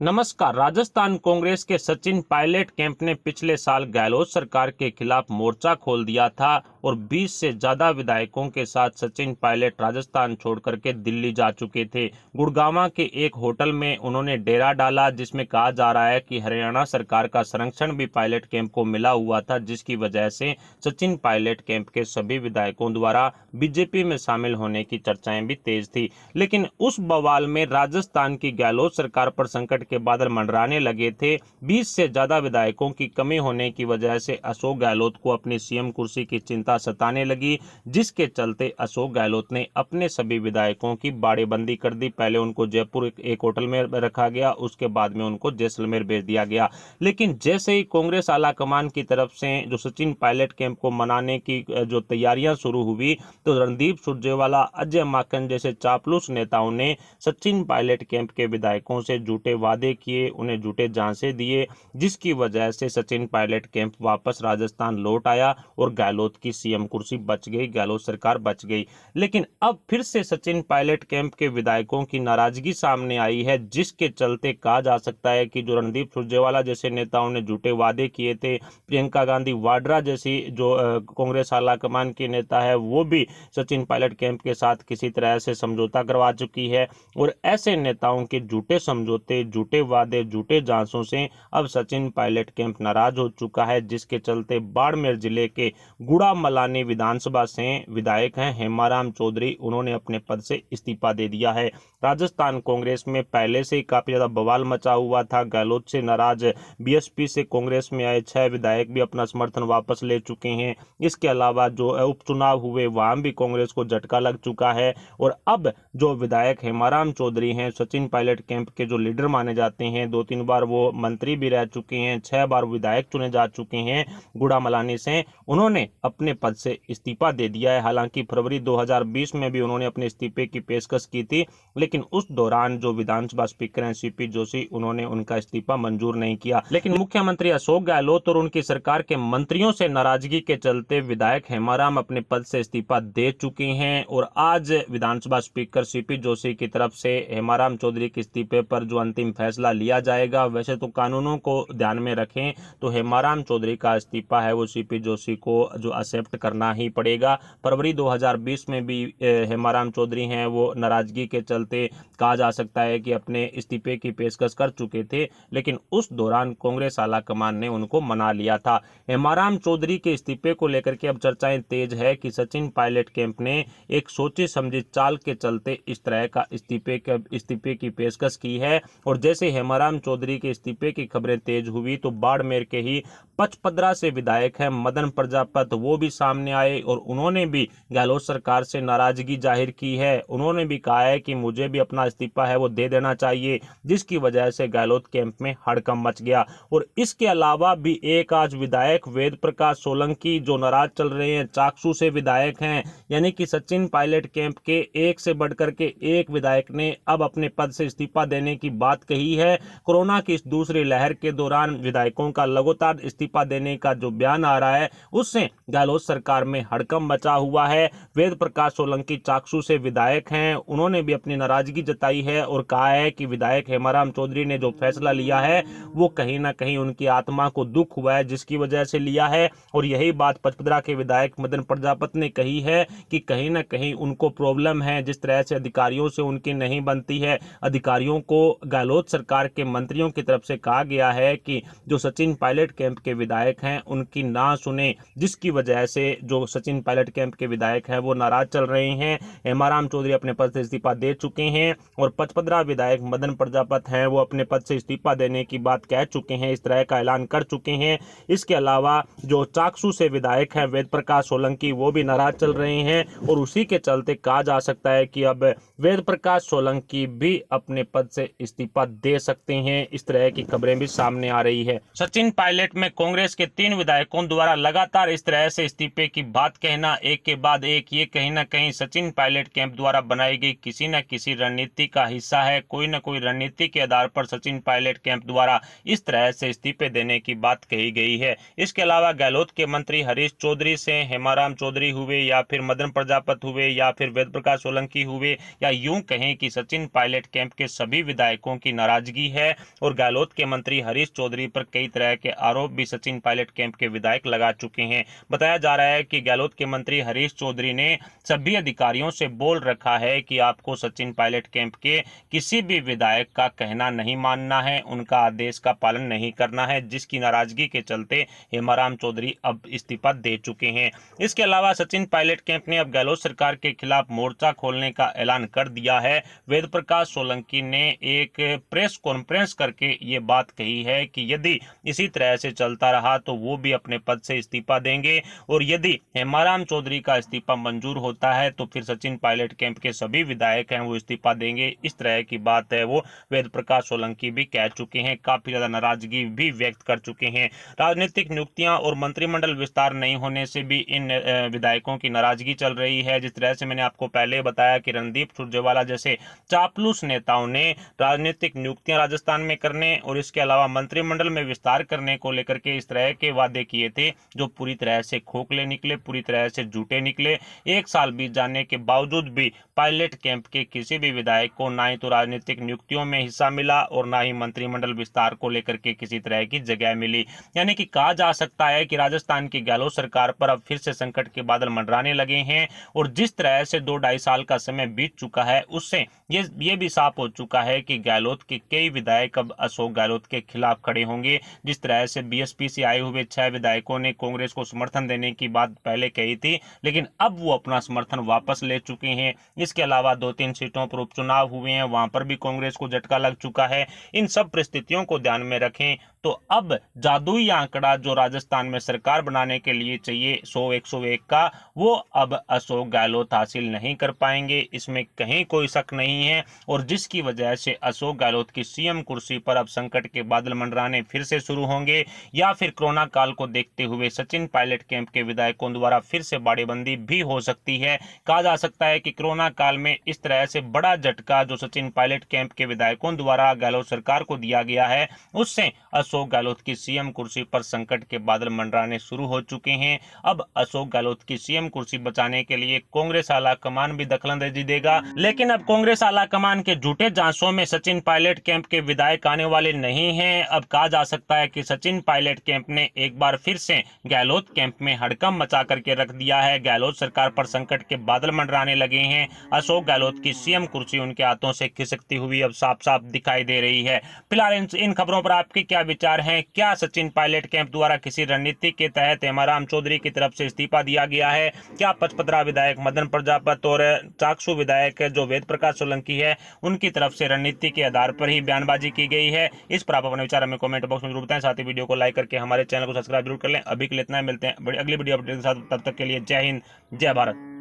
नमस्कार। राजस्थान कांग्रेस के सचिन पायलट कैंप ने पिछले साल गहलोत सरकार के खिलाफ मोर्चा खोल दिया था और 20 से ज्यादा विधायकों के साथ सचिन पायलट राजस्थान छोड़कर के दिल्ली जा चुके थे। गुड़गांव के एक होटल में उन्होंने डेरा डाला, जिसमें कहा जा रहा है कि हरियाणा सरकार का संरक्षण भी पायलट कैंप को मिला हुआ था, जिसकी वजह से सचिन पायलट कैंप के सभी विधायकों द्वारा बीजेपी में शामिल होने की चर्चाएं भी तेज थी। लेकिन उस बवाल में राजस्थान की गहलोत सरकार पर संकट के बादल मंडराने लगे थे। 20 से ज्यादा विधायकों की कमी होने की वजह से अशोक गहलोत को अपनी सीएम कुर्सी की चिंता सताने लगी, जिसके चलते अशोक गहलोत ने अपने सभी विधायकों की बाड़ेबंदी कर दी। पहले उनको जयपुर एक होटल में रखा गया, उसके बाद में उनको जैसलमेर भेज दिया गया। लेकिन जैसे ही कांग्रेस आलाकमान की तरफ से जो सचिन पायलट कैंप को मनाने की जो तैयारियां शुरू हुई, तो रणदीप सुरजेवाला, अजय माकन जैसे चापलूस नेताओं ने सचिन पायलट कैंप के विधायकों से झूठे वादे किए, उन्हें झूठे झांसे दिए, जिसकी वजह से सचिन पायलट कैंप वापस राजस्थान लौट आया और गहलोत की सीएम कुर्सी बच गई, गहलोत सरकार बच गई। लेकिन अब फिर से सचिन पायलट कैंप के विधायकों की नाराजगी सामने आई है, जिसके चलते कहा जा सकता है कि जो रणदीप सुरजेवाला जैसे नेताओं ने झूठे वादे किए थे, प्रियंका गांधी वाड्रा जैसी जो कांग्रेस आलाकमान की नेता है, वो भी सचिन पायलट कैंप के साथ किसी तरह से समझौता करवा चुकी है। और ऐसे नेताओं के झूठे समझौते, झूठे वादे, झूठे झांसों से अब सचिन पायलट कैंप नाराज हो चुका है, जिसके चलते बाड़मेर जिले के गुड़ामलानी विधानसभा से विधायक हैं हेमाराम चौधरी, उन्होंने अपने पद से इस्तीफा दे दिया है। राजस्थान कांग्रेस में पहले से ही काफी ज्यादा बवाल मचा हुआ था। गहलोत से नाराज बीएसपी से कांग्रेस में आए 6 विधायक भी अपना समर्थन वापस ले चुके हैं। इसके अलावा जो उपचुनाव हुए वहां भी कांग्रेस को झटका लग चुका है और अब जो विधायक हेमाराम चौधरी हैं, सचिन पायलट कैंप के जो लीडर माने जाते हैं, 2-3 बार वो मंत्री भी रह चुके हैं, 6 बार विधायक चुने जा चुके हैं गुड़ामलानी से, उन्होंने अपने पद से इस्तीफा दे दिया है। हालांकि फरवरी 2020 में भी उन्होंने अपने इस्तीफे की पेशकश की थी, लेकिन उस दौरान जो विधानसभा स्पीकर हैं सीपी जोशी, उन्होंने उनका इस्तीफा मंजूर नहीं किया। लेकिन मुख्यमंत्री अशोक गहलोत और उनकी सरकार के मंत्रियों से नाराजगी के चलते विधायक हेमाराम अपने पद से इस्तीफा दे चुके हैं और आज विधानसभा स्पीकर सीपी जोशी की तरफ से हेमाराम चौधरी के इस्तीफे पर जो अंतिम फैसला लिया जाएगा, वैसे तो कानूनों को ध्यान में रखें तो हेमाराम चौधरी का इस्तीफा है वो सीपी जोशी को जो एक्सेप्ट करना ही पड़ेगा। फरवरी 2020 में भी हेमाराम चौधरी हैं वो नाराजगी के चलते कहा जा सकता है कि अपने इस्तीफे की पेशकश कर चुके थे, लेकिन उस दौरान कांग्रेस आलाकमान ने उनको मना लिया था। हेमाराम चौधरी के इस्तीफे को लेकर के अब चर्चाएं तेज है कि सचिन पायलट कैंप ने एक सोची समझी चाल के चलते इस तरह का इस्तीफे की पेशकश की है। और जैसे हेमाराम चौधरी के इस्तीफे की खबरें तेज हुई तो बाड़मेर के ही पचपदरा से विधायक हैं मदन प्रजापत, वो भी सामने आए और उन्होंने भी गहलोत सरकार से नाराजगी जाहिर की है। उन्होंने भी कहा है कि मुझे भी अपना इस्तीफा है वो दे देना चाहिए, जिसकी वजह से गहलोत कैंप में हड़कंप मच गया। और इसके अलावा भी एक आज विधायक वेद प्रकाश सोलंकी जो नाराज चल रहे हैं, चाकसू से विधायक हैं, यानी कि सचिन पायलट कैंप के एक से बढ़कर के एक विधायक ने अब अपने पद से इस्तीफा देने की बात कही है। कोरोना की इस दूसरी लहर के दौरान विधायकों का लगातार इस्तीफा देने का जो बयान आ रहा है, उससे गहलोत सरकार में हड़कंप मचा हुआ है। वेद प्रकाश सोलंकी चाकसू से विधायक हैं, उन्होंने भी अपनी नाराजगी जताई है और कहा है कि विधायक हेमाराम चौधरी ने जो फैसला लिया है वो कहीं ना कहीं उनकी आत्मा को दुख हुआ है, जिसकी वजह से लिया है। और यही बात पचपदरा के विधायक मदन प्रजापत ने कही है कि कहीं ना कहीं उनको प्रॉब्लम है, जिस तरह से अधिकारियों से उनकी नहीं बनती है। अधिकारियों को गहलोत सरकार के मंत्रियों की तरफ से कहा गया है कि जो सचिन पायलट कैंप के विधायक हैं उनकी ना सुने, जिसकी वजह से जो सचिन पायलट कैंप के विधायक हैं वो नाराज चल रहे हैं। हेमाराम चौधरी अपने पद से इस्तीफा दे चुके हैं और पचपदरा विधायक मदन प्रजापत हैं वो अपने पद से इस्तीफा देने की बात कह चुके हैं, इस तरह का ऐलान कर चुके हैं। इसके अलावा जो चाकसू से विधायक हैं वेद प्रकाश सोलंकी, वो भी नाराज चल रहे हैं और उसी के चलते कहा जा सकता है कि अब वेद प्रकाश सोलंकी भी अपने पद से इस्तीफा दे सकते हैं। इस तरह की खबरें भी सामने आ रही है। सचिन पायलट में कांग्रेस के 3 विधायकों द्वारा लगातार इस तरह से इस्तीफा इस्तीफे की बात कहना एक के बाद एक, ये कहीं ना कहीं सचिन पायलट कैंप द्वारा बनाई गई किसी न किसी रणनीति का हिस्सा है। कोई न कोई रणनीति के आधार पर सचिन पायलट कैंप द्वारा इस तरह से इस्तीफे देने की बात कही गई है। इसके अलावा गहलोत के मंत्री हरीश चौधरी से हेमाराम चौधरी हुए या फिर मदन प्रजापत हुए या फिर वेद प्रकाश सोलंकी हुए, या यूं कहें कि सचिन पायलट कैंप के सभी विधायकों की नाराजगी है और गहलोत के मंत्री हरीश चौधरी पर कई तरह के आरोप भी सचिन पायलट कैंप के विधायक लगा चुके हैं। बताया जा रहा है कि गहलोत के मंत्री हरीश चौधरी ने सभी अधिकारियों से बोल रखा है कि आपको सचिन पायलट कैंप के किसी भी विधायक का कहना नहीं मानना है, उनका आदेश का पालन नहीं करना है, जिसकी नाराजगी के चलते हेमाराम चौधरी अब इस्तीफा दे चुके हैं। इसके अलावा सचिन पायलट कैंप ने अब गहलोत सरकार के खिलाफ मोर्चा खोलने का ऐलान कर दिया है। वेद प्रकाश सोलंकी ने एक प्रेस कॉन्फ्रेंस करके ये बात कही है कि यदि इसी तरह से चलता रहा तो वो भी अपने पद से इस्तीफा देंगे, और यदि हेमाराम चौधरी का इस्तीफा मंजूर होता है तो फिर सचिन पायलट कैंप के सभी विधायक हैं वो इस्तीफा देंगे। इस तरह की बात है वो वेद प्रकाश सोलंकी भी कह चुके हैं, काफी ज्यादा नाराजगी भी व्यक्त कर चुके हैं। राजनीतिक नियुक्तियां और मंत्रिमंडल विस्तार नहीं होने से भी इन विधायकों की नाराजगी चल रही है। जिस तरह से मैंने आपको पहले बताया कि रणदीप सुरजेवाला जैसे चापलूस नेताओं ने राजनीतिक नियुक्तियां राजस्थान में करने और इसके अलावा मंत्रिमंडल में विस्तार करने को लेकर के इस तरह के वादे किए थे जो पूरी तरह से खोखले निकले, पूरी तरह से झूठे निकले। एक साल बीत जाने के बावजूद भी पायलट कैंप के किसी भी विधायक को ना ही तो राजनीतिक नियुक्तियों में हिस्सा मिला और ना ही मंत्रिमंडल विस्तार को लेकर के किसी तरह की जगह मिली। यानी कि कहा जा सकता है कि राजस्थान की गहलोत सरकार पर अब फिर से संकट के बादल मंडराने लगे हैं, और जिस तरह से 2-2.5 साल का समय बीत चुका है उससे ये भी साफ हो चुका है कि गहलोत के कई विधायक अब अशोक गहलोत के खिलाफ खड़े होंगे। जिस तरह से बीएसपी से आए हुए 6 विधायकों ने कांग्रेस को समर्थन देने की बात पहले कही थी, लेकिन अब वो अपना समर्थन वापस ले चुके हैं। इसके अलावा 2-3 सीटों पर उपचुनाव हुए हैं, वहां पर भी कांग्रेस को झटका लग चुका है। इन सब परिस्थितियों को ध्यान में रखें तो अब जादुई आंकड़ा जो राजस्थान में सरकार बनाने के लिए चाहिए 100-101 का, वो अब अशोक गहलोत हासिल नहीं कर पाएंगे, इसमें कहीं कोई शक नहीं है। और जिसकी वजह से अशोक गहलोत की सीएम कुर्सी पर अब संकट के बादल मंडराने फिर से शुरू होंगे, या फिर कोरोना काल को देखते हुए सचिन पायलट कैंप के विधायकों द्वारा फिर से बाड़ेबंदी भी हो सकती है। कहा जा सकता है कि कोरोना काल में इस तरह से बड़ा झटका जो सचिन पायलट कैंप के विधायकों द्वारा गहलोत सरकार को दिया गया है, उससे अशोक गहलोत की सीएम कुर्सी पर संकट के बादल मंडराने शुरू हो चुके हैं। अब अशोक गहलोत की सीएम कुर्सी बचाने के लिए कांग्रेस आला कमान भी दखलंदाजी देगा, लेकिन अब कांग्रेस आला कमान के झूठे जांचों में सचिन पायलट कैंप के विधायक आने वाले नहीं हैं। अब कहा जा सकता है कि सचिन पायलट कैंप ने एक बार फिर से गहलोत कैंप में हड़कंप मचा करके रख दिया है। गहलोत सरकार पर संकट के बादल मंडराने लगे हैं। अशोक गहलोत की सीएम कुर्सी उनके हाथों से खिसकती हुई अब साफ साफ दिखाई दे रही है। फिलहाल इन खबरों पर आपके क्या विचार हैं? क्या सचिन पायलट कैंप द्वारा किसी रणनीति के तहत हेमाराम चौधरी की तरफ से इस्तीफा दिया गया है? क्या पचपदरा विधायक मदन प्रजापत और चाकसू विधायक जो वेद प्रकाश सोलंकी है उनकी तरफ से रणनीति के आधार पर ही बयानबाजी की गई है? इस पर आप अपने विचार हमें कमेंट बॉक्स में जरूर बताएं। साथ ही वीडियो को लाइक करके हमारे चैनल को सब्सक्राइब जरूर कर लें। अभी के लिए इतना ही, मिलते हैं बड़ी अगली वीडियो अपडेट के साथ। तब तक के लिए जय हिंद, जय भारत।